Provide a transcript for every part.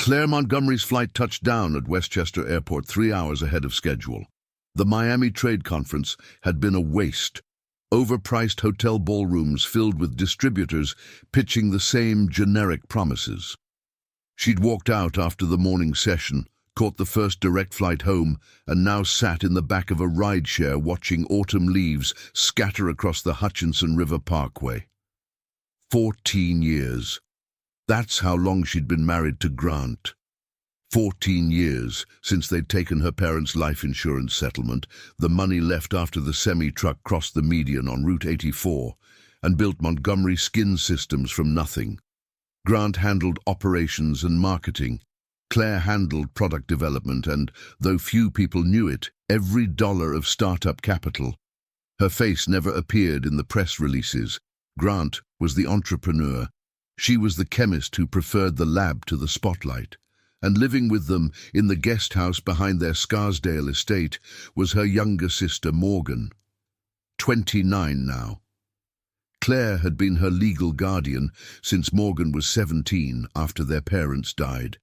Claire Montgomery's flight touched down at Westchester Airport 3 hours ahead of schedule. The Miami Trade Conference had been a waste. Overpriced hotel ballrooms filled with distributors pitching the same generic promises. She'd walked out after the morning session, caught the first direct flight home, and now sat in the back of a rideshare watching autumn leaves scatter across the Hutchinson River Parkway. 14 years. That's how long she'd been married to Grant. 14 years since they'd taken her parents' life insurance settlement, the money left after the semi-truck crossed the median on Route 84, and built Montgomery Skin Systems from nothing. Grant handled operations and marketing. Claire handled product development and, though few people knew it, every dollar of startup capital. Her face never appeared in the press releases. Grant was the entrepreneur. She was the chemist who preferred the lab to the spotlight. And living with them in the guest house behind their Scarsdale estate was her younger sister Morgan. 29 now. Claire had been her legal guardian since Morgan was 17 after their parents died.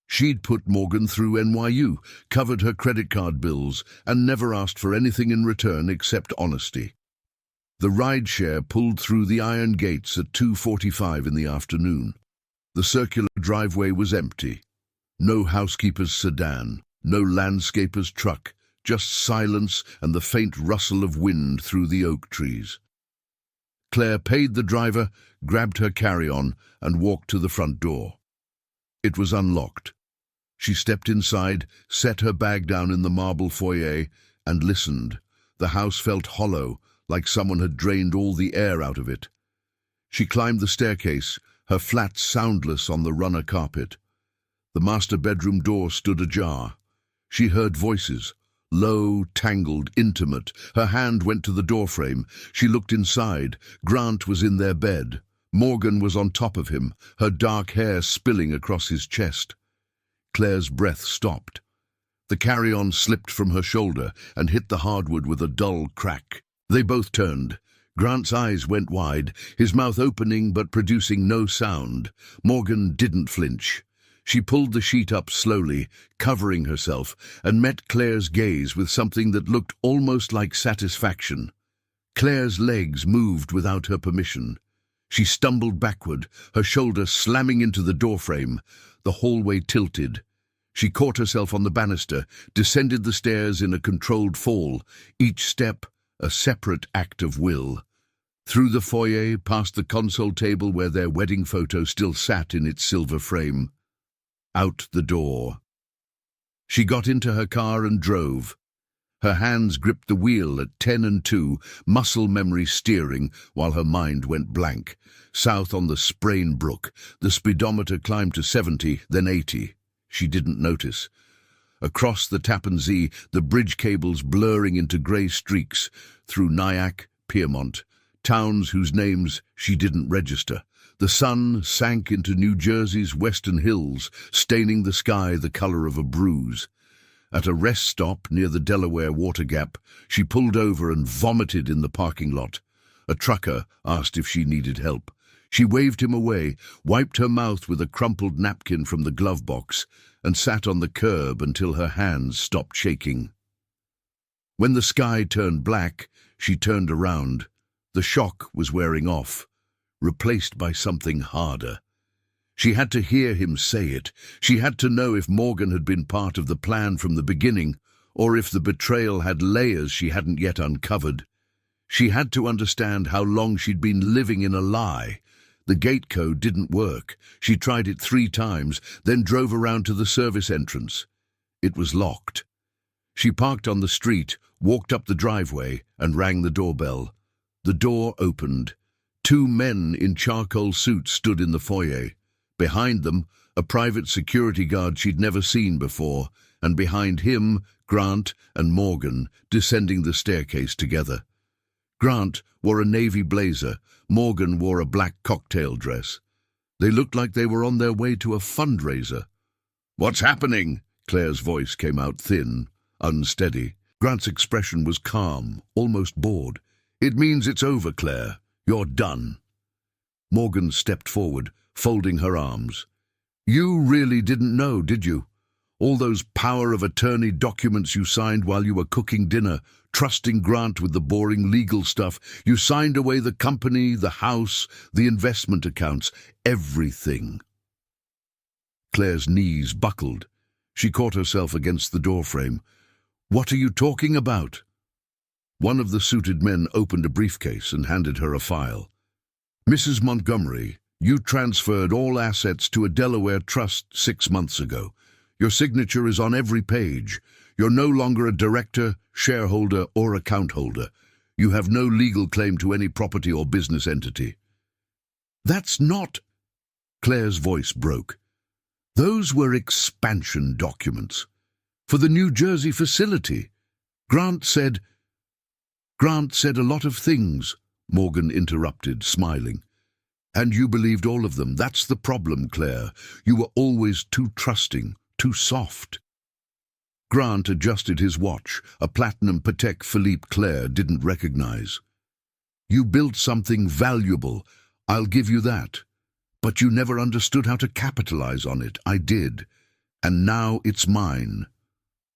She'd put Morgan through NYU, covered her credit card bills, and never asked for anything in return except honesty. The rideshare pulled through the iron gates at 2:45 in the afternoon. The circular driveway was empty. No housekeeper's sedan, no landscaper's truck, just silence and the faint rustle of wind through the oak trees. Claire paid the driver, grabbed her carry-on, and walked to the front door. It was unlocked. She stepped inside, set her bag down in the marble foyer, and listened. The house felt hollow, like someone had drained all the air out of it. She climbed the staircase, her flat soundless on the runner carpet. The master bedroom door stood ajar. She heard voices, low, tangled, intimate. Her hand went to the doorframe. She looked inside. Grant was in their bed. Morgan was on top of him, her dark hair spilling across his chest. Claire's breath stopped. The carry-on slipped from her shoulder and hit the hardwood with a dull crack. They both turned. Grant's eyes went wide, his mouth opening but producing no sound. Morgan didn't flinch. She pulled the sheet up slowly, covering herself, and met Claire's gaze with something that looked almost like satisfaction. Claire's legs moved without her permission. She stumbled backward, her shoulder slamming into the doorframe. The hallway tilted. She caught herself on the banister, descended the stairs in a controlled fall, each step a separate act of will. Through the foyer, past the console table where their wedding photo still sat in its silver frame. Out the door. She got into her car and drove. Her hands gripped the wheel at 10 and 2, muscle memory steering, while her mind went blank. South on the Sprain Brook, the speedometer climbed to 70, then 80. She didn't notice. Across the Tappan Zee, the bridge cables blurring into grey streaks through Nyack, Piermont, towns whose names she didn't register. The sun sank into New Jersey's western hills, staining the sky the color of a bruise. At a rest stop near the Delaware Water Gap, she pulled over and vomited in the parking lot. A trucker asked if she needed help. She waved him away, wiped her mouth with a crumpled napkin from the glove box, and sat on the curb until her hands stopped shaking. When the sky turned black, she turned around. The shock was wearing off, replaced by something harder. She had to hear him say it. She had to know if Morgan had been part of the plan from the beginning, or if the betrayal had layers she hadn't yet uncovered. She had to understand how long she'd been living in a lie. The gate code didn't work. She tried it 3 times, then drove around to the service entrance. It was locked. She parked on the street, walked up the driveway, and rang the doorbell. The door opened. 2 men in charcoal suits stood in the foyer. Behind them, a private security guard she'd never seen before, and behind him, Grant and Morgan, descending the staircase together. Grant wore a navy blazer. Morgan wore a black cocktail dress. They looked like they were on their way to a fundraiser. "What's happening?" Claire's voice came out thin, unsteady. Grant's expression was calm, almost bored. "It means it's over, Claire. You're done." Morgan stepped forward, folding her arms. You really didn't know, did you? All those power of attorney documents you signed while you were cooking dinner, trusting Grant with the boring legal stuff. You signed away the company, the house, the investment accounts, everything. Claire's knees buckled. She caught herself against the doorframe. What are you talking about? One of the suited men opened a briefcase and handed her a file. Mrs. Montgomery, you transferred all assets to a Delaware trust 6 months ago. Your signature is on every page. You're no longer a director, shareholder, or account holder. You have no legal claim to any property or business entity. That's not... Claire's voice broke. Those were expansion documents. For the New Jersey facility. Grant said a lot of things, Morgan interrupted, smiling. And you believed all of them. That's the problem, Claire. You were always too trusting, too soft. Grant adjusted his watch, a platinum Patek Philippe Claire didn't recognize. You built something valuable, I'll give you that. But you never understood how to capitalize on it. I did. And now it's mine.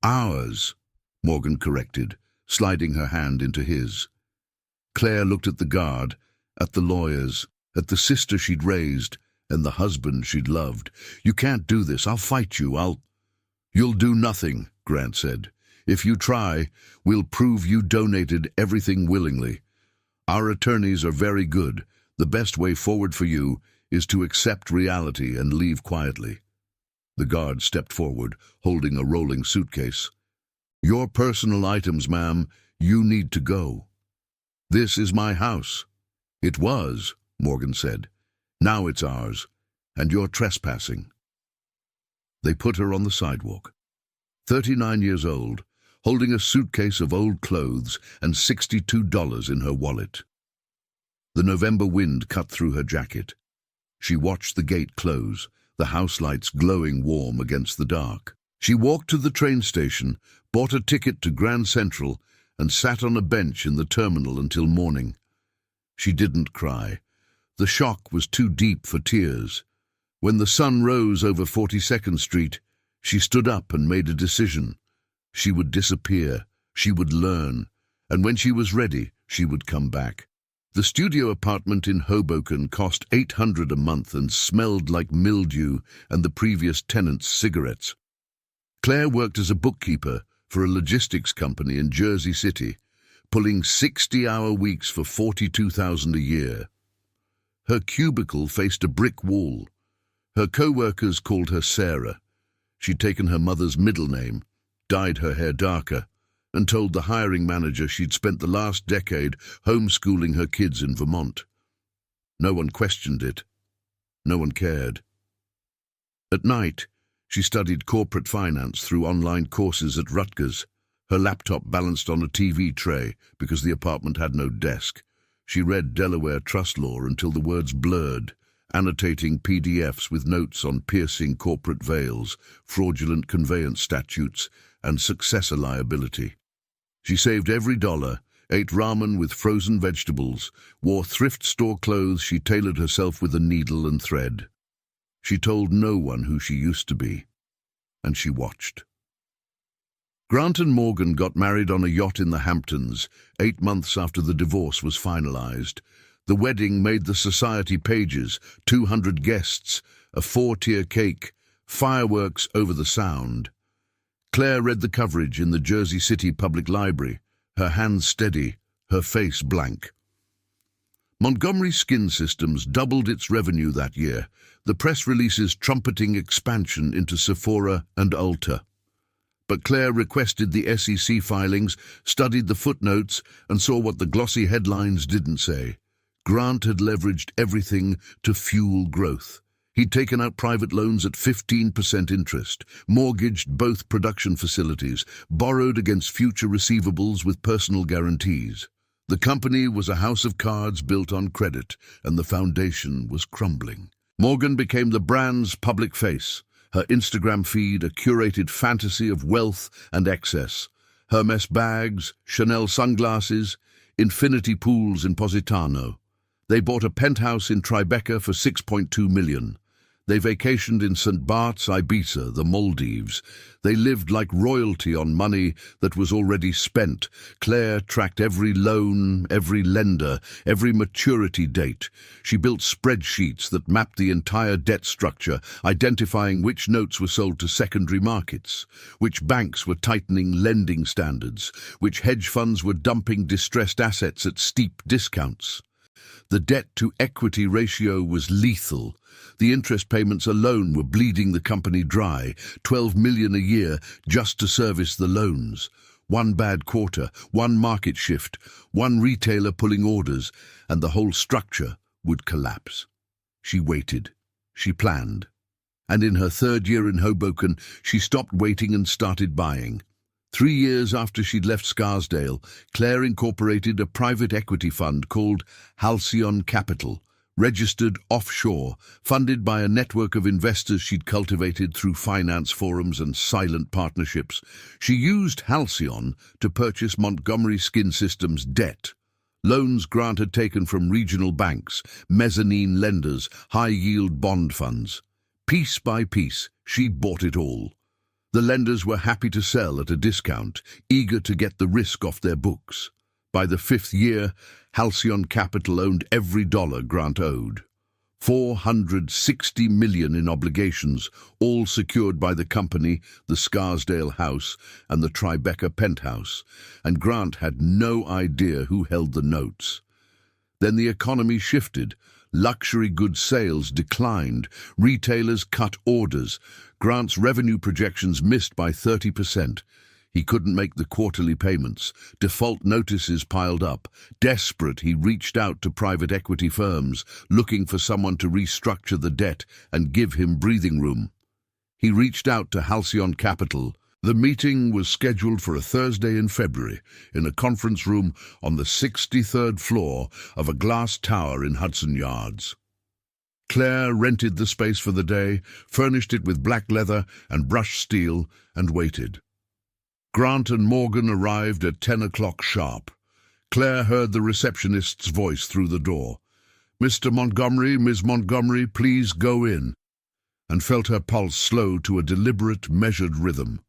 Ours, Morgan corrected, sliding her hand into his. Claire looked at the guard, at the lawyers, at the sister she'd raised, and the husband she'd loved. You can't do this. I'll fight you. You'll do nothing, Grant said. If you try, we'll prove you donated everything willingly. Our attorneys are very good. The best way forward for you is to accept reality and leave quietly. The guard stepped forward, holding a rolling suitcase. Your personal items, ma'am. You need to go. This is my house. It was, Morgan said. Now it's ours, and you're trespassing. They put her on the sidewalk. 39 years old, holding a suitcase of old clothes and $62 in her wallet. The November wind cut through her jacket. She watched the gate close, the house lights glowing warm against the dark. She walked to the train station, bought a ticket to Grand Central, and sat on a bench in the terminal until morning. She didn't cry. The shock was too deep for tears. When the sun rose over 42nd Street, she stood up and made a decision. She would disappear, she would learn, and when she was ready, she would come back. The studio apartment in Hoboken cost $800 a month and smelled like mildew and the previous tenant's cigarettes. Claire worked as a bookkeeper for a logistics company in Jersey City, pulling 60-hour weeks for $42,000 a year. Her cubicle faced a brick wall. Her co-workers called her Sarah. She'd taken her mother's middle name, dyed her hair darker, and told the hiring manager she'd spent the last decade homeschooling her kids in Vermont. No one questioned it. No one cared. At night, she studied corporate finance through online courses at Rutgers, her laptop balanced on a TV tray because the apartment had no desk. She read Delaware trust law until the words blurred, annotating PDFs with notes on piercing corporate veils, fraudulent conveyance statutes, and successor liability. She saved every dollar, ate ramen with frozen vegetables, wore thrift store clothes she tailored herself with a needle and thread. She told no one who she used to be, and she watched. Grant and Morgan got married on a yacht in the Hamptons, 8 months after the divorce was finalized. The wedding made the society pages, 200 guests, a 4-tier cake, fireworks over the Sound. Claire read the coverage in the Jersey City Public Library, her hands steady, her face blank. Montgomery Skin Systems doubled its revenue that year, the press releases trumpeting expansion into Sephora and Ulta. But Claire requested the SEC filings, studied the footnotes, and saw what the glossy headlines didn't say. Grant had leveraged everything to fuel growth. He'd taken out private loans at 15% interest, mortgaged both production facilities, borrowed against future receivables with personal guarantees. The company was a house of cards built on credit, and the foundation was crumbling. Morgan became the brand's public face, her Instagram feed a curated fantasy of wealth and excess. Hermes bags, Chanel sunglasses, infinity pools in Positano. They bought a penthouse in Tribeca for $6.2 million. They vacationed in St. Bart's, Ibiza, the Maldives. They lived like royalty on money that was already spent. Claire tracked every loan, every lender, every maturity date. She built spreadsheets that mapped the entire debt structure, identifying which notes were sold to secondary markets, which banks were tightening lending standards, which hedge funds were dumping distressed assets at steep discounts. The debt-to-equity ratio was lethal. The interest payments alone were bleeding the company dry, $12 million a year just to service the loans. One bad quarter, one market shift, one retailer pulling orders, and the whole structure would collapse. She waited. She planned. And in her third year in Hoboken, she stopped waiting and started buying. 3 years after she'd left Scarsdale, Claire incorporated a private equity fund called Halcyon Capital, registered offshore, funded by a network of investors she'd cultivated through finance forums and silent partnerships. She used Halcyon to purchase Montgomery Skin Systems debt. Loans Grant had taken from regional banks, mezzanine lenders, high-yield bond funds. Piece by piece, she bought it all. The lenders were happy to sell at a discount, eager to get the risk off their books. By the 5th year, Halcyon Capital owned every dollar Grant owed. $460 million in obligations, all secured by the company, the Scarsdale House, and the Tribeca Penthouse, and Grant had no idea who held the notes. Then the economy shifted. Luxury goods sales declined. Retailers cut orders. Grant's revenue projections missed by 30%. He couldn't make the quarterly payments. Default notices piled up. Desperate, he reached out to private equity firms, looking for someone to restructure the debt and give him breathing room. He reached out to Halcyon Capital. The meeting was scheduled for a Thursday in February in a conference room on the 63rd floor of a glass tower in Hudson Yards. Claire rented the space for the day, furnished it with black leather and brushed steel, and waited. Grant and Morgan arrived at 10 o'clock sharp. Claire heard the receptionist's voice through the door. "Mr. Montgomery, Miss Montgomery, please go in," and felt her pulse slow to a deliberate, measured rhythm.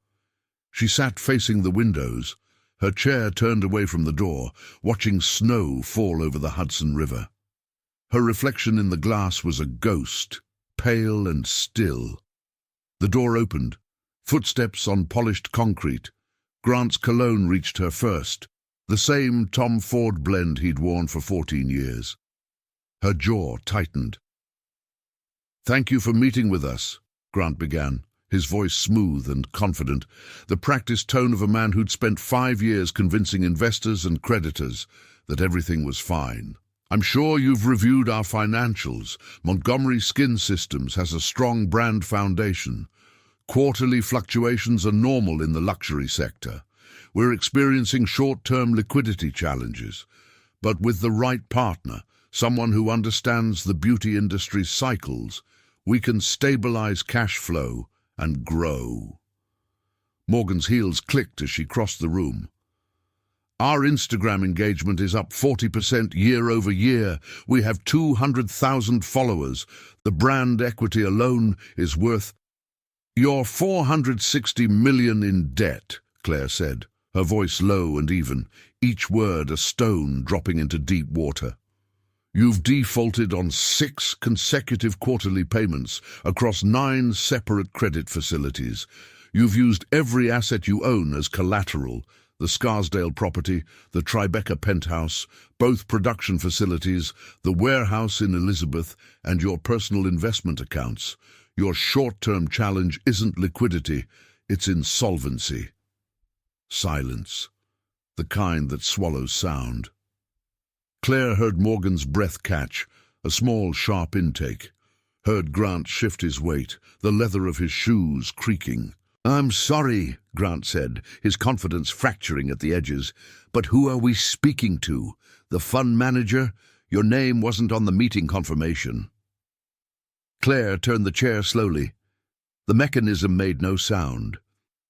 She sat facing the windows, her chair turned away from the door, watching snow fall over the Hudson River. Her reflection in the glass was a ghost, pale and still. The door opened. Footsteps on polished concrete. Grant's cologne reached her first, the same Tom Ford blend he'd worn for 14 years. Her jaw tightened. "Thank you for meeting with us," Grant began, his voice smooth and confident, the practiced tone of a man who'd spent 5 years convincing investors and creditors that everything was fine. "I'm sure you've reviewed our financials. Montgomery Skin Systems has a strong brand foundation. Quarterly fluctuations are normal in the luxury sector. We're experiencing short-term liquidity challenges. But with the right partner, someone who understands the beauty industry's cycles, we can stabilize cash flow and grow." Morgan's heels clicked as she crossed the room. "Our Instagram engagement is up 40% year over year. We have 200,000 followers. The brand equity alone is worth—" "You're $460 million in debt," Claire said, her voice low and even, each word a stone dropping into deep water. "You've defaulted on 6 consecutive quarterly payments across 9 separate credit facilities. You've used every asset you own as collateral: the Scarsdale property, the Tribeca Penthouse, both production facilities, the warehouse in Elizabeth, and your personal investment accounts. Your short-term challenge isn't liquidity, it's insolvency." Silence, the kind that swallows sound. Claire heard Morgan's breath catch, a small, sharp intake. Heard Grant shift his weight, the leather of his shoes creaking. "I'm sorry," Grant said, his confidence fracturing at the edges, "but who are we speaking to? The fund manager? Your name wasn't on the meeting confirmation." Claire turned the chair slowly. The mechanism made no sound.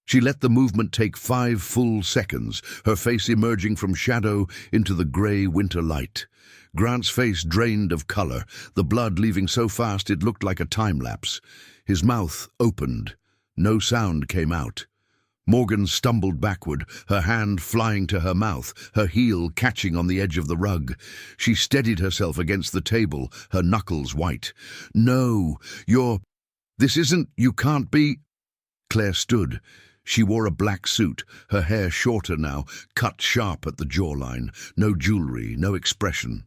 She let the movement take 5 full seconds, her face emerging from shadow into the grey winter light. Grant's face drained of color, the blood leaving so fast it looked like a time-lapse. His mouth opened. No sound came out. Morgan stumbled backward, her hand flying to her mouth, her heel catching on the edge of the rug. She steadied herself against the table, her knuckles white. "No, this isn't, you can't be—" Claire stood. She wore a black suit, her hair shorter now, cut sharp at the jawline. No jewelry, no expression.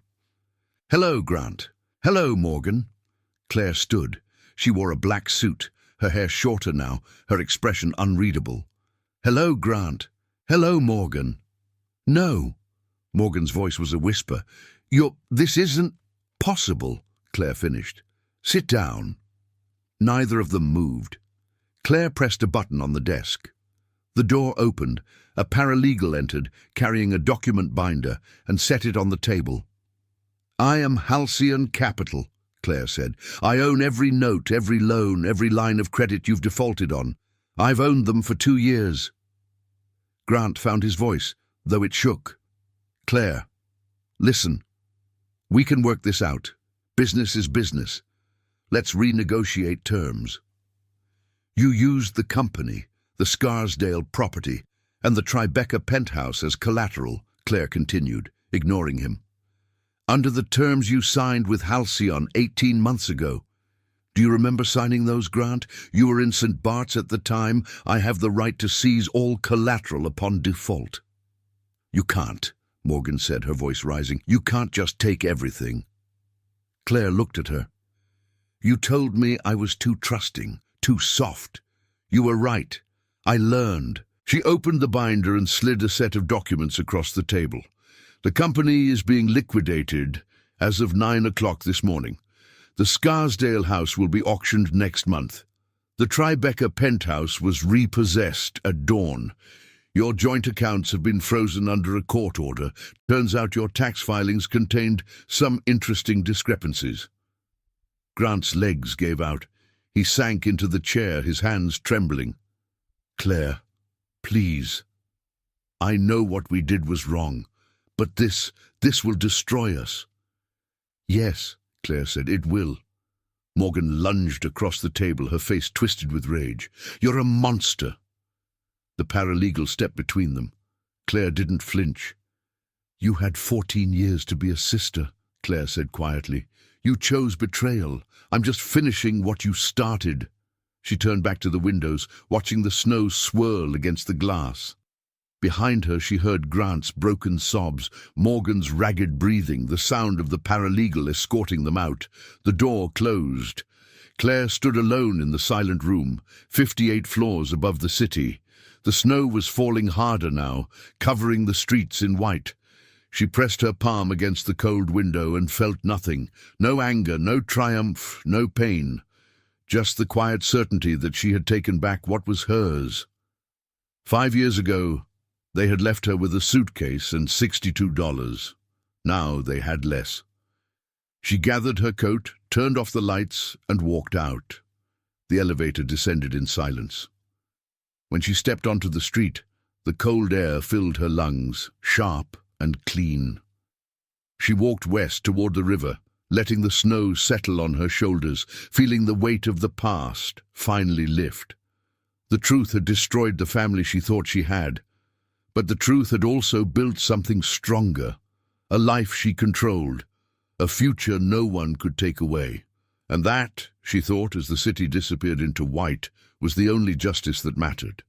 "Hello, Grant." "Hello, Morgan." Claire stood. She wore a black suit, her hair shorter now, her expression unreadable. "Hello, Grant." "Hello, Morgan." "No." Morgan's voice was a whisper. This isn't possible," Claire finished. "Sit down." Neither of them moved. Claire pressed a button on the desk. The door opened. A paralegal entered, carrying a document binder, and set it on the table. "I am Halcyon Capital," Claire said. "I own every note, every loan, every line of credit you've defaulted on. I've owned them for 2 years." Grant found his voice, though it shook. "Claire, listen. We can work this out. Business is business. Let's renegotiate terms. You used the company, the Scarsdale property, and the Tribeca penthouse as collateral," Claire continued, ignoring him. "Under the terms you signed with Halcyon 18 months ago. Do you remember signing those, Grant? You were in St. Bart's at the time. I have the right to seize all collateral upon default." "You can't," Morgan said, her voice rising. "You can't just take everything." Claire looked at her. "You told me I was too trusting, too soft. You were right. I learned." She opened the binder and slid a set of documents across the table. "The company is being liquidated as of 9 o'clock this morning. The Scarsdale house will be auctioned next month. The Tribeca penthouse was repossessed at dawn. Your joint accounts have been frozen under a court order. Turns out your tax filings contained some interesting discrepancies." Grant's legs gave out. He sank into the chair, his hands trembling. "Claire, please. I know what we did was wrong, but this will destroy us." "Yes," Claire said, "it will." Morgan lunged across the table, her face twisted with rage. "You're a monster." The paralegal stepped between them. Claire didn't flinch. "You had 14 years to be a sister," Claire said quietly. "You chose betrayal. I'm just finishing what you started." She turned back to the windows, watching the snow swirl against the glass. Behind her she heard Grant's broken sobs, Morgan's ragged breathing, the sound of the paralegal escorting them out. The door closed. Claire stood alone in the silent room, 58 floors above the city. The snow was falling harder now, covering the streets in white. She pressed her palm against the cold window and felt nothing. No anger, no triumph, no pain. Just the quiet certainty that she had taken back what was hers. 5 years ago, they had left her with a suitcase and $62. Now they had less. She gathered her coat, turned off the lights, and walked out. The elevator descended in silence. When she stepped onto the street, the cold air filled her lungs, sharp and clean. She walked west toward the river, letting the snow settle on her shoulders, feeling the weight of the past finally lift. The truth had destroyed the family she thought she had, but the truth had also built something stronger, a life she controlled, a future no one could take away. And that, she thought as the city disappeared into white, was the only justice that mattered.